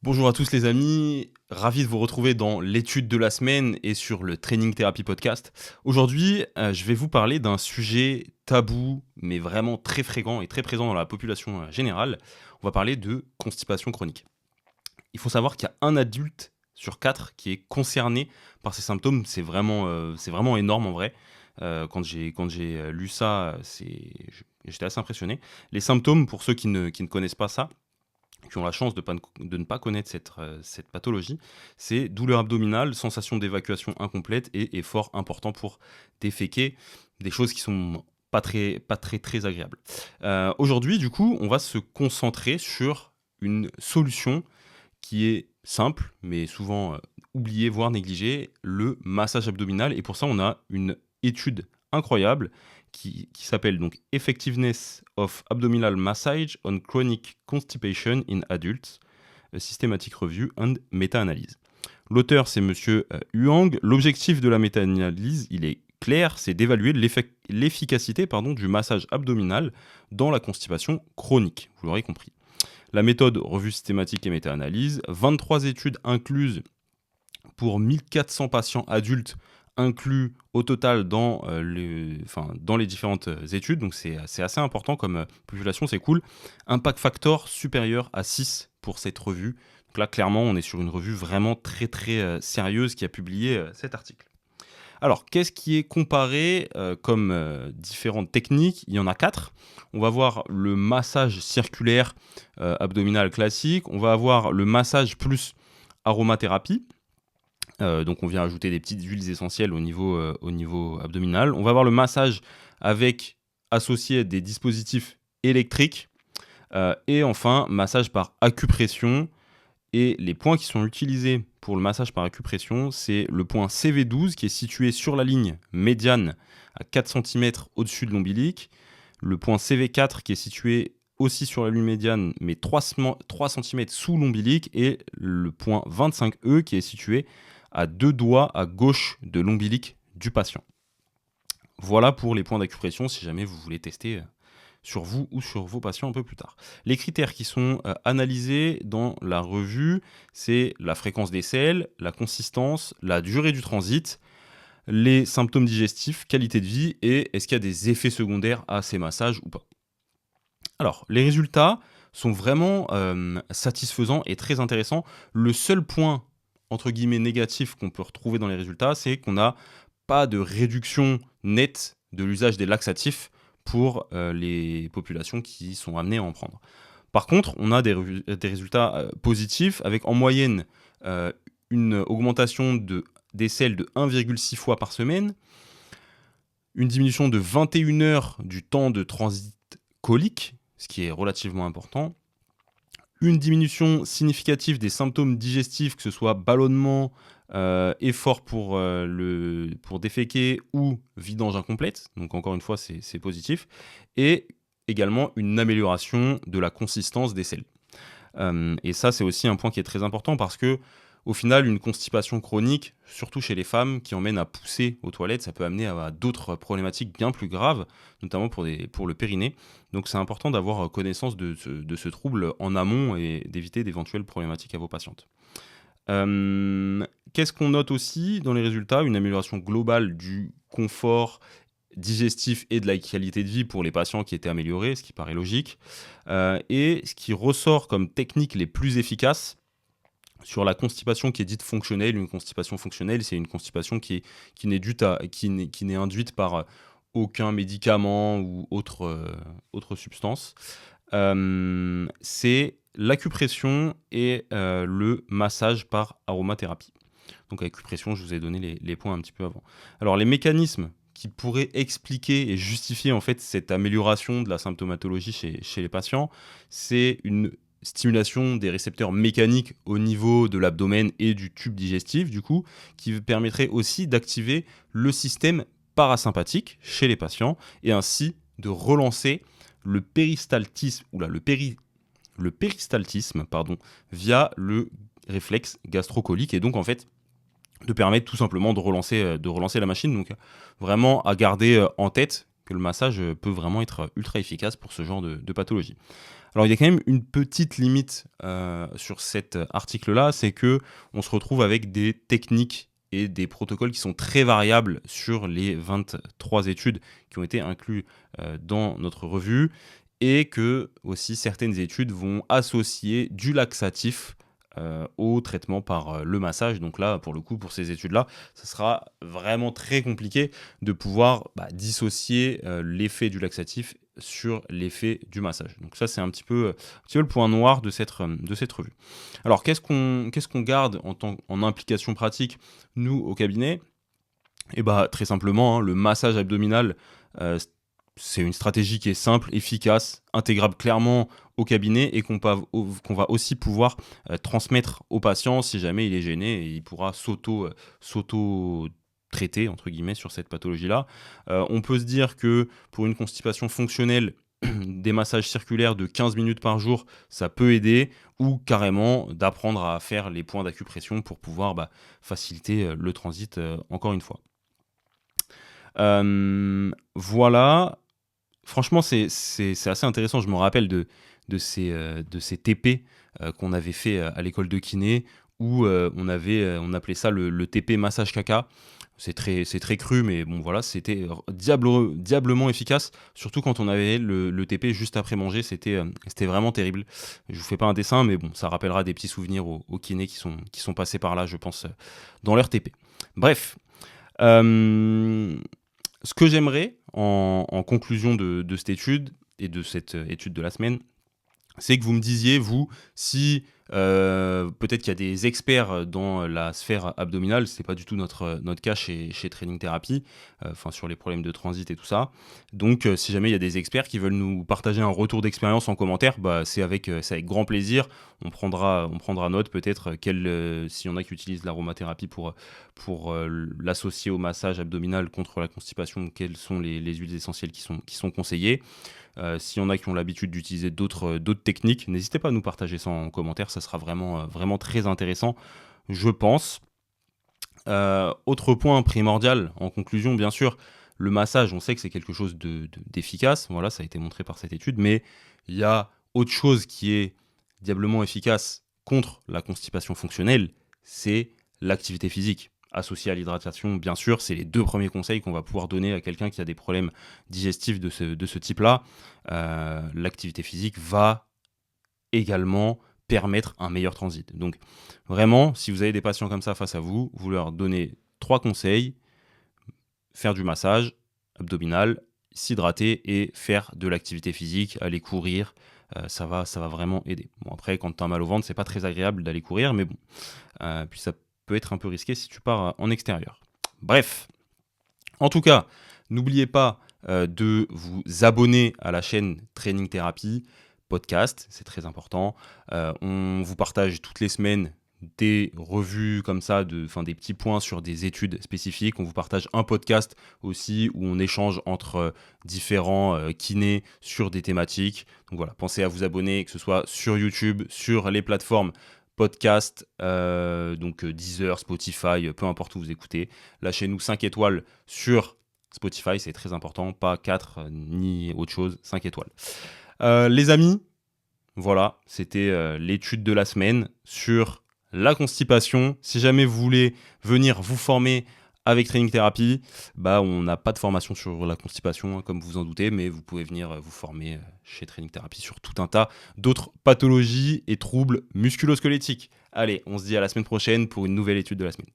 Bonjour à tous les amis, ravi de vous retrouver dans l'étude de la semaine et sur le Training Therapy Podcast. Aujourd'hui, je vais vous parler d'un sujet tabou, mais vraiment très fréquent et très présent dans la population générale. On va parler de constipation chronique. Il faut savoir qu'il y a un adulte sur 4 qui est concerné par ces symptômes. C'est vraiment énorme en vrai. Quand j'ai lu ça, j'étais assez impressionné. Les symptômes, pour ceux qui ne connaissent pas ça, qui ont la chance de ne pas connaître cette pathologie, c'est douleur abdominale, sensation d'évacuation incomplète et effort important pour déféquer, des choses qui sont pas très agréables. Aujourd'hui, du coup, on va se concentrer sur une solution qui est simple, mais souvent oubliée, voire négligée, le massage abdominal. Et pour ça, on a une étude incroyable qui s'appelle donc Effectiveness of Abdominal Massage on Chronic Constipation in Adults, a Systematic Review and Meta-analyse. L'auteur, c'est Monsieur Huang. L'objectif de la méta-analyse, il est clair, c'est d'évaluer l'efficacité du massage abdominal dans la constipation chronique, vous l'aurez compris. La méthode revue systématique et méta-analyse, 23 études incluses pour 1400 patients adultes inclus au total dans les différentes études, donc c'est assez important comme population, c'est cool. Impact factor supérieur à 6 pour cette revue. Donc là, clairement, on est sur une revue vraiment très sérieuse qui a publié cet article. Alors, qu'est-ce qui est comparé comme différentes techniques? Il y en a 4. On va voir le massage circulaire abdominal classique. On va avoir le massage plus aromathérapie. Donc on vient ajouter des petites huiles essentielles au niveau abdominal. On va avoir le massage avec associé des dispositifs électriques. Et enfin, massage par acupression. Et les points qui sont utilisés pour le massage par acupression, c'est le point CV12 qui est situé sur la ligne médiane à 4 cm au-dessus de l'ombilic, le point CV4 qui est situé aussi sur la ligne médiane mais 3 cm sous l'ombilic, et le point 25E qui est situé à 2 doigts à gauche de l'ombilic du patient. Voilà pour les points d'acupression si jamais vous voulez tester sur vous ou sur vos patients un peu plus tard. Les critères qui sont analysés dans la revue, c'est la fréquence des selles, la consistance, la durée du transit, les symptômes digestifs, qualité de vie et est-ce qu'il y a des effets secondaires à ces massages ou pas. Alors, les résultats sont vraiment satisfaisants et très intéressants. Le seul point, entre guillemets, négatif qu'on peut retrouver dans les résultats, c'est qu'on n'a pas de réduction nette de l'usage des laxatifs pour les populations qui sont amenées à en prendre. Par contre, on a des résultats positifs avec en moyenne une augmentation des selles de 1,6 fois par semaine, une diminution de 21 heures du temps de transit colique, ce qui est relativement important, une diminution significative des symptômes digestifs, que ce soit ballonnement, effort pour déféquer ou vidange incomplète, donc encore une fois c'est positif, et également une amélioration de la consistance des selles. Et ça c'est aussi un point qui est très important parce que au final, une constipation chronique, surtout chez les femmes, qui emmène à pousser aux toilettes, ça peut amener à d'autres problématiques bien plus graves, notamment pour le périnée. Donc c'est important d'avoir connaissance de ce trouble en amont et d'éviter d'éventuelles problématiques à vos patientes. Qu'est-ce qu'on note aussi dans les résultats? Une amélioration globale du confort digestif et de la qualité de vie pour les patients qui étaient améliorés, ce qui paraît logique. Et ce qui ressort comme technique les plus efficaces, sur la constipation qui est dite fonctionnelle, une constipation fonctionnelle, c'est une constipation qui n'est induite par aucun médicament ou autre substance. C'est l'acupression et le massage par aromathérapie. Donc acupression, je vous ai donné les points un petit peu avant. Alors les mécanismes qui pourraient expliquer et justifier en fait cette amélioration de la symptomatologie chez les patients, c'est une stimulation des récepteurs mécaniques au niveau de l'abdomen et du tube digestif, du coup, qui permettrait aussi d'activer le système parasympathique chez les patients et ainsi de relancer le péristaltisme, via le réflexe gastrocolique, et donc en fait de permettre tout simplement de relancer la machine. Donc vraiment à garder en tête que le massage peut vraiment être ultra efficace pour ce genre de pathologie. Alors il y a quand même une petite limite sur cet article-là, c'est que on se retrouve avec des techniques et des protocoles qui sont très variables sur les 23 études qui ont été inclus dans notre revue, et que aussi certaines études vont associer du laxatif au traitement par le massage. Donc là, pour le coup, pour ces études-là, ça sera vraiment très compliqué de pouvoir dissocier l'effet du laxatif sur l'effet du massage. Donc ça, c'est un petit peu le point noir de cette revue. Alors, qu'est-ce qu'on garde en implication pratique, nous, au cabinet? Et très simplement, le massage abdominal, c'est une stratégie qui est simple, efficace, intégrable clairement au cabinet, et qu'on va aussi pouvoir transmettre au patient si jamais il est gêné, et il pourra s'auto-traiter, entre guillemets, sur cette pathologie-là. On peut se dire que pour une constipation fonctionnelle, des massages circulaires de 15 minutes par jour, ça peut aider, ou carrément d'apprendre à faire les points d'acupression pour pouvoir faciliter le transit, encore une fois. Voilà. Franchement, c'est assez intéressant. Je me rappelle de ces TP qu'on avait fait à l'école de kiné, où on appelait ça le TP massage caca. C'est très cru, mais bon voilà, c'était diablement efficace, surtout quand on avait le TP juste après manger. C'était vraiment terrible. Je vous fais pas un dessin, mais bon, ça rappellera des petits souvenirs aux kinés qui sont passés par là, je pense, dans leur TP. Bref. Ce que j'aimerais en conclusion de cette étude, et de cette étude de la semaine, c'est que vous me disiez, vous, si peut-être qu'il y a des experts dans la sphère abdominale. C'est pas du tout notre cas chez Training Therapy, sur les problèmes de transit et tout ça. Donc si jamais il y a des experts qui veulent nous partager un retour d'expérience en commentaire, c'est avec grand plaisir. On prendra note, peut-être s'il y en a qui utilisent l'aromathérapie pour l'associer au massage abdominal contre la constipation, quelles sont les huiles essentielles qui sont conseillées. S'il y en a qui ont l'habitude d'utiliser d'autres techniques, n'hésitez pas à nous partager ça en commentaire, ça sera vraiment très intéressant, je pense. Autre point primordial, en conclusion, bien sûr, le massage, on sait que c'est quelque chose d'efficace, voilà, ça a été montré par cette étude, mais il y a autre chose qui est diablement efficace contre la constipation fonctionnelle, c'est l'activité physique. Associée à l'hydratation, bien sûr, c'est les 2 premiers conseils qu'on va pouvoir donner à quelqu'un qui a des problèmes digestifs de ce type-là. L'activité physique va également permettre un meilleur transit. Donc vraiment, si vous avez des patients comme ça face à vous, vous leur donnez 3 conseils: faire du massage abdominal, s'hydrater et faire de l'activité physique, aller courir. Ça va vraiment aider. Bon, après, quand tu as mal au ventre, c'est pas très agréable d'aller courir, mais bon. Puis ça peut être un peu risqué si tu pars en extérieur. Bref, en tout cas, n'oubliez pas de vous abonner à la chaîne Training Therapy Podcast, c'est très important. On vous partage toutes les semaines des revues comme ça, des petits points sur des études spécifiques. On vous partage un podcast aussi où on échange entre différents kinés sur des thématiques. Donc voilà, pensez à vous abonner, que ce soit sur YouTube, sur les plateformes podcast, donc Deezer, Spotify, peu importe où vous écoutez. Lâchez-nous 5 étoiles sur Spotify, c'est très important, pas 4 ni autre chose, 5 étoiles. Les amis, voilà, c'était l'étude de la semaine sur la constipation. Si jamais vous voulez venir vous former avec Training Therapy, on n'a pas de formation sur la constipation, comme vous en doutez, mais vous pouvez venir vous former chez Training Therapy sur tout un tas d'autres pathologies et troubles musculo-squelettiques. Allez, on se dit à la semaine prochaine pour une nouvelle étude de la semaine.